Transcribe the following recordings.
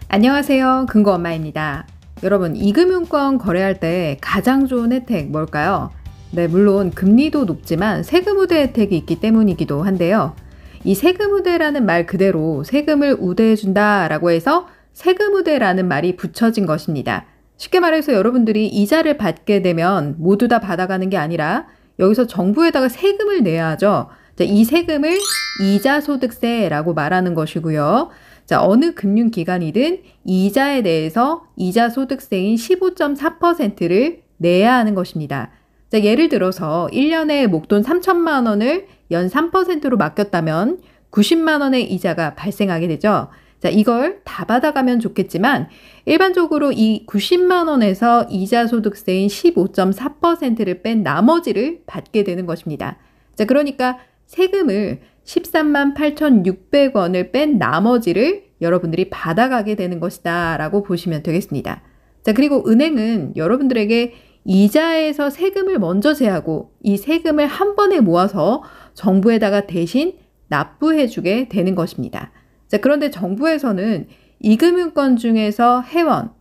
안녕하세요. 근거엄마입니다. 여러분, 이금융권 거래할 때 가장 좋은 혜택 뭘까요? 네, 물론 금리도 높지만 세금 우대 혜택이 있기 때문이기도 한데요. 이 세금 우대라는 말 그대로 세금을 우대해준다 라고 해서 세금 우대라는 말이 붙여진 것입니다. 쉽게 말해서 여러분들이 이자를 받게 되면 모두 다 받아가는 게 아니라 여기서 정부에다가 세금을 내야 하죠. 이 세금을 이자소득세라고 말하는 것이고요. 자, 어느 금융기관이든 이자에 대해서 이자소득세인 15.4%를 내야 하는 것입니다. 자, 예를 들어서 1년에 목돈 3천만 원을 연 3%로 맡겼다면 90만 원의 이자가 발생하게 되죠. 자, 이걸 다 받아가면 좋겠지만 일반적으로 이 90만 원에서 이자소득세인 15.4%를 뺀 나머지를 받게 되는 것입니다. 자, 그러니까 세금을 13만 8,600원을 뺀 나머지를 여러분들이 받아가게 되는 것이다 라고 보시면 되겠습니다. 자, 그리고 은행은 여러분들에게 이자에서 세금을 먼저 제하고 이 세금을 한 번에 모아서 정부에다가 대신 납부해주게 되는 것입니다. 자, 그런데 정부에서는 이금융권 중에서 회원,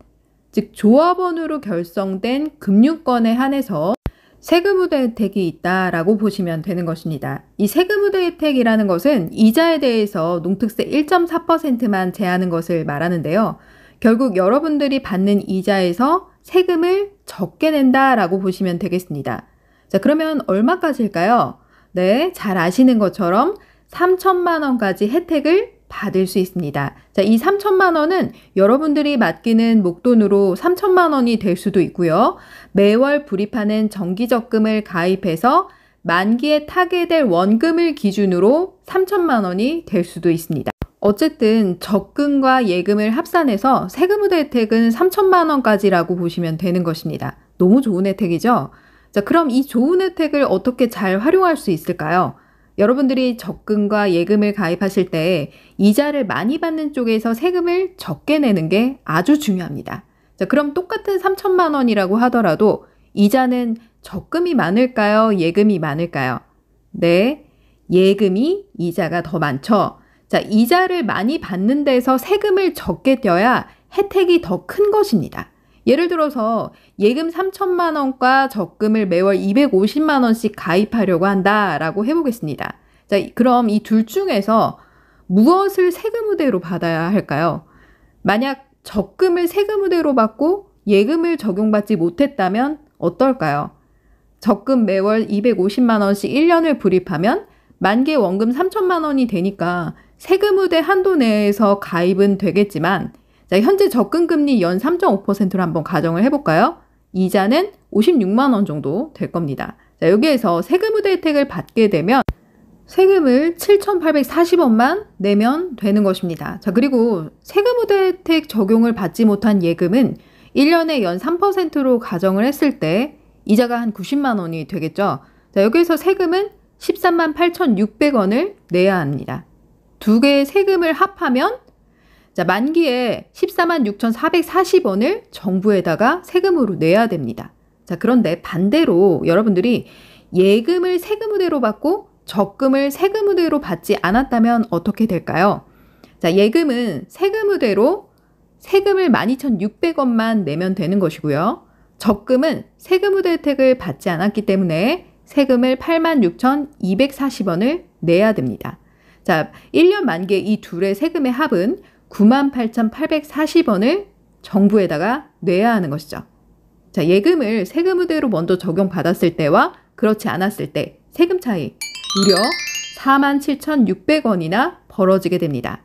즉 조합원으로 결성된 금융권에 한해서 세금 우대 혜택이 있다라고 보시면 되는 것입니다. 이 세금 우대 혜택이라는 것은 이자에 대해서 농특세 1.4%만 제하는 것을 말하는데요. 결국 여러분들이 받는 이자에서 세금을 적게 낸다라고 보시면 되겠습니다. 자, 그러면 얼마까지일까요? 네, 잘 아시는 것처럼 3천만 원까지 혜택을 받을 수 있습니다. 자, 이 3천만 원은 여러분들이 맡기는 목돈으로 3천만 원이 될 수도 있고요. 매월 불입하는 정기적금을 가입해서 만기에 타게 될 원금을 기준으로 3천만 원이 될 수도 있습니다. 어쨌든 적금과 예금을 합산해서 세금 우대 혜택은 3천만 원까지라고 보시면 되는 것입니다. 너무 좋은 혜택이죠? 자, 그럼 이 좋은 혜택을 어떻게 잘 활용할 수 있을까요? 여러분들이 적금과 예금을 가입하실 때 이자를 많이 받는 쪽에서 세금을 적게 내는 게 아주 중요합니다. 자, 그럼 똑같은 3천만 원이라고 하더라도 이자는 적금이 많을까요? 예금이 많을까요? 네, 예금이 이자가 더 많죠. 자, 이자를 많이 받는 데서 세금을 적게 떼야 혜택이 더 큰 것입니다. 예를 들어서 예금 3천만 원과 적금을 매월 250만 원씩 가입하려고 한다라고 해보겠습니다. 자, 그럼 이 둘 중에서 무엇을 세금 우대로 받아야 할까요? 만약 적금을 세금 우대로 받고 예금을 적용받지 못했다면 어떨까요? 적금 매월 250만 원씩 1년을 불입하면 만기 원금 3천만 원이 되니까 세금 우대 한도 내에서 가입은 되겠지만 자, 현재 적금 금리 연 3.5%로 한번 가정을 해볼까요? 이자는 56만 원 정도 될 겁니다. 자, 여기에서 세금 우대 혜택을 받게 되면 세금을 7,840원만 내면 되는 것입니다. 자, 그리고 세금 우대 혜택 적용을 받지 못한 예금은 1년에 연 3%로 가정을 했을 때 이자가 한 90만 원이 되겠죠. 자, 여기에서 세금은 13만 8,600원을 내야 합니다. 두 개의 세금을 합하면 자, 만기에 14만 6,440원을 정부에다가 세금으로 내야 됩니다. 자, 그런데 반대로 여러분들이 예금을 세금 우대로 받고 적금을 세금 우대로 받지 않았다면 어떻게 될까요? 자, 예금은 세금 우대로 세금을 12,600원만 내면 되는 것이고요. 적금은 세금 우대 혜택을 받지 않았기 때문에 세금을 86,240원을 내야 됩니다. 자, 1년 만기에 이 둘의 세금의 합은 98,840원을 정부에다가 내야 하는 것이죠. 자, 예금을 세금 우대로 먼저 적용받았을 때와 그렇지 않았을 때 세금 차이 무려 47,600원이나 벌어지게 됩니다.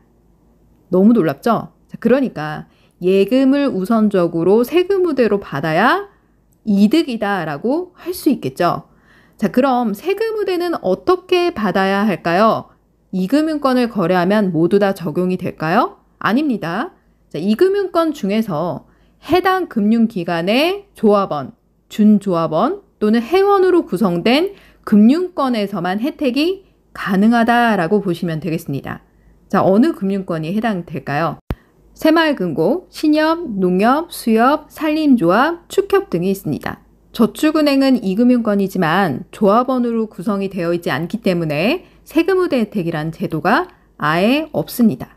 너무 놀랍죠? 자, 그러니까 예금을 우선적으로 세금 우대로 받아야 이득이다라고 할 수 있겠죠. 자, 그럼 세금 우대는 어떻게 받아야 할까요? 이금융권을 거래하면 모두 다 적용이 될까요? 아닙니다. 자, 이금융권 중에서 해당 금융기관의 조합원, 준조합원 또는 회원으로 구성된 금융권에서만 혜택이 가능하다라고 보시면 되겠습니다. 자, 어느 금융권이 해당될까요? 새마을금고, 신협, 농협, 수협, 산림조합, 축협 등이 있습니다. 저축은행은 이금융권이지만 조합원으로 구성이 되어 있지 않기 때문에 세금 우대 혜택이란 제도가 아예 없습니다.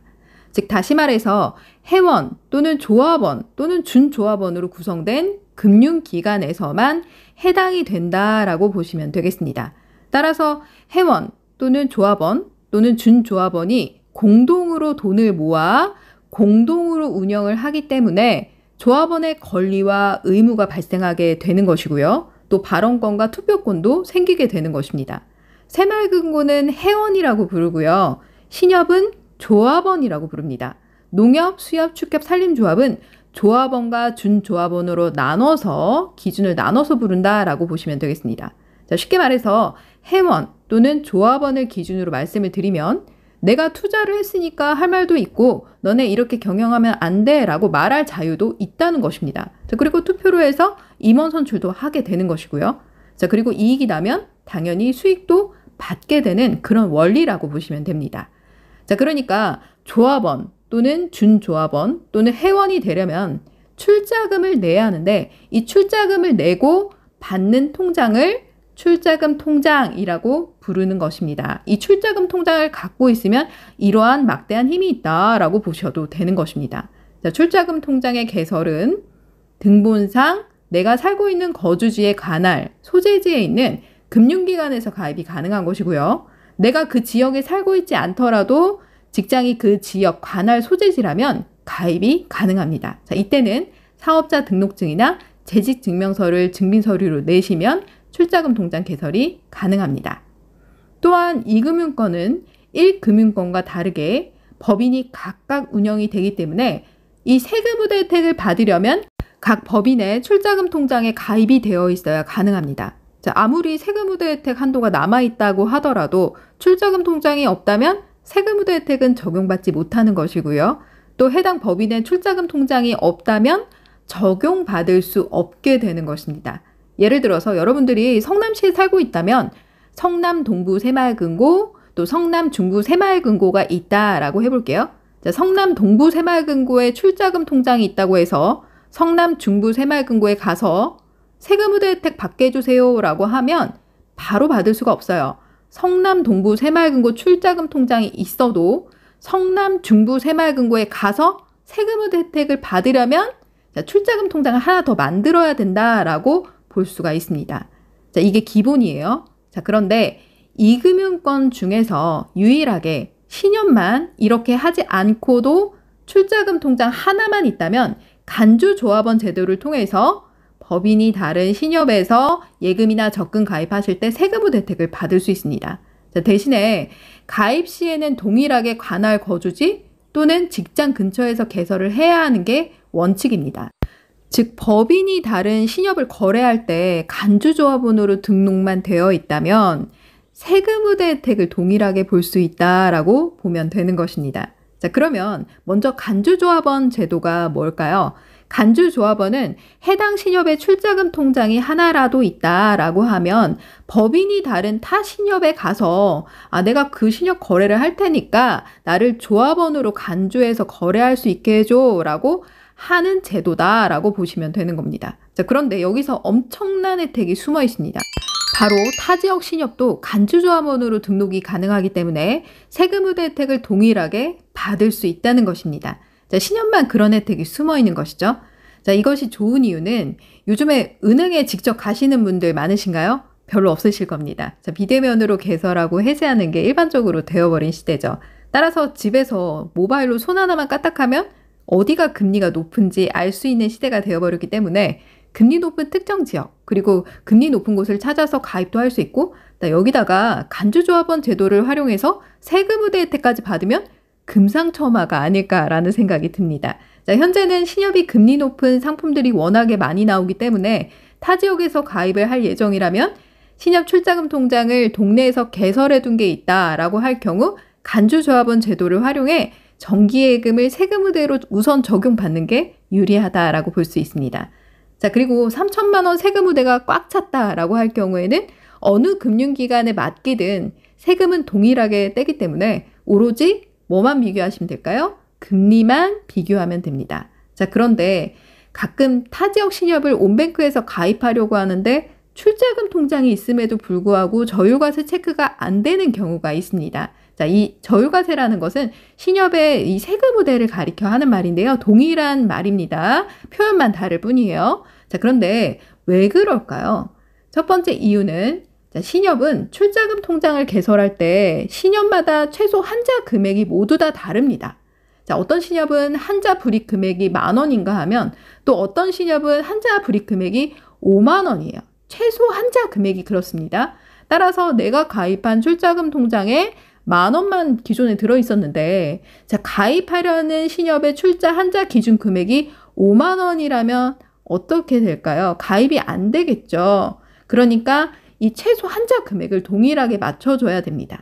즉 다시 말해서 회원 또는 조합원 또는 준조합원으로 구성된 금융기관에서만 해당이 된다라고 보시면 되겠습니다. 따라서 회원 또는 조합원 또는 준조합원이 공동으로 돈을 모아 공동으로 운영을 하기 때문에 조합원의 권리와 의무가 발생하게 되는 것이고요. 또 발언권과 투표권도 생기게 되는 것입니다. 새마을금고는 회원이라고 부르고요. 신협은 조합원이라고 부릅니다. 농협, 수협, 축협, 산림조합은 조합원과 준조합원으로 나눠서 기준을 나눠서 부른다라고 보시면 되겠습니다. 자, 쉽게 말해서 회원 또는 조합원을 기준으로 말씀을 드리면 내가 투자를 했으니까 할 말도 있고 너네 이렇게 경영하면 안 돼 라고 말할 자유도 있다는 것입니다. 자, 그리고 투표로 해서 임원 선출도 하게 되는 것이고요. 자, 그리고 이익이 나면 당연히 수익도 받게 되는 그런 원리라고 보시면 됩니다. 자, 그러니까 조합원 또는 준조합원 또는 회원이 되려면 출자금을 내야 하는데 이 출자금을 내고 받는 통장을 출자금 통장이라고 부르는 것입니다. 이 출자금 통장을 갖고 있으면 이러한 막대한 힘이 있다라고 보셔도 되는 것입니다. 자, 출자금 통장의 개설은 등본상 내가 살고 있는 거주지의 관할, 소재지에 있는 금융기관에서 가입이 가능한 것이고요. 내가 그 지역에 살고 있지 않더라도 직장이 그 지역 관할 소재지라면 가입이 가능합니다. 자, 이때는 사업자 등록증이나 재직증명서를 증빙서류로 내시면 출자금 통장 개설이 가능합니다. 또한 2금융권은 1금융권과 다르게 법인이 각각 운영이 되기 때문에 이 세금부대 혜택을 받으려면 각 법인의 출자금 통장에 가입이 되어 있어야 가능합니다. 자, 아무리 세금부대 혜택 한도가 남아있다고 하더라도 출자금 통장이 없다면 세금부대 혜택은 적용받지 못하는 것이고요. 또 해당 법인의 출자금 통장이 없다면 적용받을 수 없게 되는 것입니다. 예를 들어서 여러분들이 성남시에 살고 있다면 성남 동부 새마을금고 또 성남 중부 새마을금고가 있다라고 해볼게요. 자, 성남 동부 새마을금고에 출자금 통장이 있다고 해서 성남 중부 새마을금고에 가서 세금부대 혜택 받게 해주세요 라고 하면 바로 받을 수가 없어요. 성남 동부 새마을금고 출자금 통장이 있어도 성남 중부 새마을금고에 가서 세금부대 혜택을 받으려면 출자금 통장을 하나 더 만들어야 된다라고 볼 수가 있습니다. 자, 이게 기본이에요. 자, 그런데 2금융권 중에서 유일하게 신협만 이렇게 하지 않고도 출자금 통장 하나만 있다면 간주조합원 제도를 통해서 법인이 다른 신협에서 예금이나 적금 가입하실 때 세금부대 혜택을 받을 수 있습니다. 자, 대신에 가입 시에는 동일하게 관할 거주지 또는 직장 근처에서 개설을 해야 하는 게 원칙입니다. 즉 법인이 다른 신협을 거래할 때 간주조합원으로 등록만 되어 있다면 세금부대 혜택을 동일하게 볼 수 있다라고 보면 되는 것입니다. 자, 그러면 먼저 간주조합원 제도가 뭘까요? 간주조합원은 해당 신협의 출자금 통장이 하나라도 있다라고 하면 법인이 다른 타 신협에 가서 내가 그 신협 거래를 할 테니까 나를 조합원으로 간주해서 거래할 수 있게 해줘 라고 하는 제도다라고 보시면 되는 겁니다. 자, 그런데 여기서 엄청난 혜택이 숨어 있습니다. 바로 타 지역 신협도 간주조합원으로 등록이 가능하기 때문에 세금부대 혜택을 동일하게 받을 수 있다는 것입니다. 자, 신협만 그런 혜택이 숨어 있는 것이죠. 자, 이것이 좋은 이유는 요즘에 은행에 직접 가시는 분들 많으신가요? 별로 없으실 겁니다. 자, 비대면으로 개설하고 해지하는 게 일반적으로 되어버린 시대죠. 따라서 집에서 모바일로 손 하나만 까딱하면 어디가 금리가 높은지 알 수 있는 시대가 되어버렸기 때문에 금리 높은 특정 지역 그리고 금리 높은 곳을 찾아서 가입도 할 수 있고 여기다가 간주조합원 제도를 활용해서 세금부대 혜택까지 받으면 금상첨화가 아닐까라는 생각이 듭니다. 자, 현재는 신협이 금리 높은 상품들이 워낙에 많이 나오기 때문에 타 지역에서 가입을 할 예정이라면 신협 출자금 통장을 동네에서 개설해 둔 게 있다라고 할 경우 간주조합원 제도를 활용해 정기예금을 세금부대로 우선 적용받는 게 유리하다라고 볼 수 있습니다. 자, 그리고 3천만 원 세금부대가 꽉 찼다라고 할 경우에는 어느 금융기관에 맡기든 세금은 동일하게 떼기 때문에 오로지 뭐만 비교하시면 될까요? 금리만 비교하면 됩니다. 자, 그런데 가끔 타 지역 신협을 온뱅크에서 가입하려고 하는데 출자금 통장이 있음에도 불구하고 저율과세 체크가 안 되는 경우가 있습니다. 자, 이 저율과세라는 것은 신협의 이 세금 우대를 가리켜 하는 말인데요. 동일한 말입니다. 표현만 다를 뿐이에요. 자, 그런데 왜 그럴까요? 첫 번째 이유는 자, 신협은 출자금 통장을 개설할 때 신협마다 최소 한자 금액이 모두 다 다릅니다. 자, 어떤 신협은 한자 불이익 금액이 10,000원인가 하면 또 어떤 신협은 한자 불이익 금액이 50,000원이에요. 최소 한자 금액이 그렇습니다. 따라서 내가 가입한 출자금 통장에 10,000원만 기존에 들어있었는데 자, 가입하려는 신협의 출자 한자 기준 금액이 50,000원이라면 어떻게 될까요? 가입이 안 되겠죠. 그러니까 이 최소 한자 금액을 동일하게 맞춰줘야 됩니다.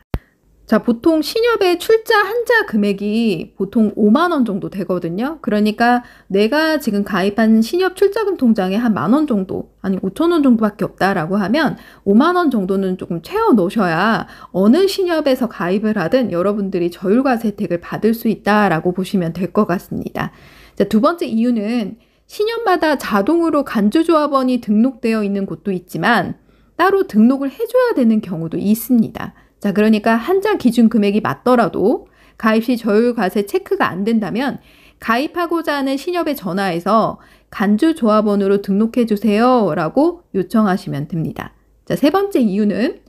자, 보통 신협의 출자 한자 금액이 보통 50,000원 정도 되거든요. 그러니까 내가 지금 가입한 신협 출자금 통장에 한 10,000원 정도, 아니 5,000원 정도밖에 없다라고 하면 50,000원 정도는 조금 채워 놓으셔야 어느 신협에서 가입을 하든 여러분들이 저율과세 혜택을 받을 수 있다라고 보시면 될 것 같습니다. 자, 두 번째 이유는 신협마다 자동으로 간주조합원이 등록되어 있는 곳도 있지만 따로 등록을 해줘야 되는 경우도 있습니다. 자, 그러니까 한자 기준 금액이 맞더라도 가입 시 저율과세 체크가 안 된다면 가입하고자 하는 신협에 전화해서 간주조합원으로 등록해 주세요 라고 요청하시면 됩니다. 자, 세 번째 이유는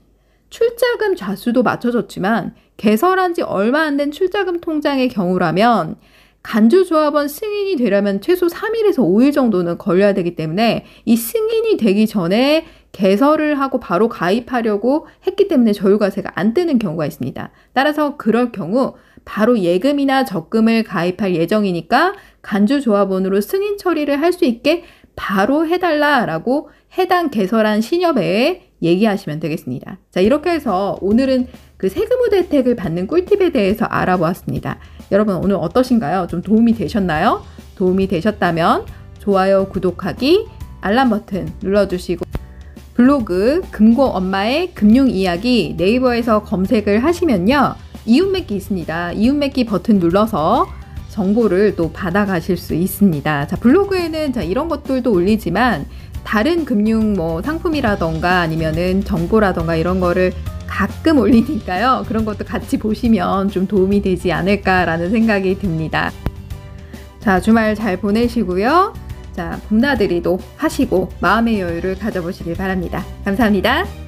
출자금 좌수도 맞춰졌지만 개설한 지 얼마 안 된 출자금 통장의 경우라면 간주조합원 승인이 되려면 최소 3일에서 5일 정도는 걸려야 되기 때문에 이 승인이 되기 전에 개설을 하고 바로 가입하려고 했기 때문에 저율과세가 안 뜨는 경우가 있습니다. 따라서 그럴 경우 바로 예금이나 적금을 가입할 예정이니까 간주조합원으로 승인 처리를 할 수 있게 바로 해달라라고 해당 개설한 신협에 얘기하시면 되겠습니다. 자, 이렇게 해서 오늘은 그 세금 우대 혜택을 받는 꿀팁에 대해서 알아보았습니다. 여러분 오늘 어떠신가요? 좀 도움이 되셨나요? 도움이 되셨다면 좋아요, 구독하기, 알람 버튼 눌러주시고 블로그 금고 엄마의 금융 이야기 네이버에서 검색을 하시면요. 이웃 맺기 있습니다. 이웃 맺기 버튼 눌러서 정보를 또 받아가실 수 있습니다. 자, 블로그에는 자, 이런 것들도 올리지만 다른 금융 뭐 상품이라던가 아니면은 정보라던가 이런 거를 가끔 올리니까요. 그런 것도 같이 보시면 좀 도움이 되지 않을까라는 생각이 듭니다. 자, 주말 잘 보내시고요. 자, 봄나들이도 하시고 마음의 여유를 가져보시길 바랍니다. 감사합니다.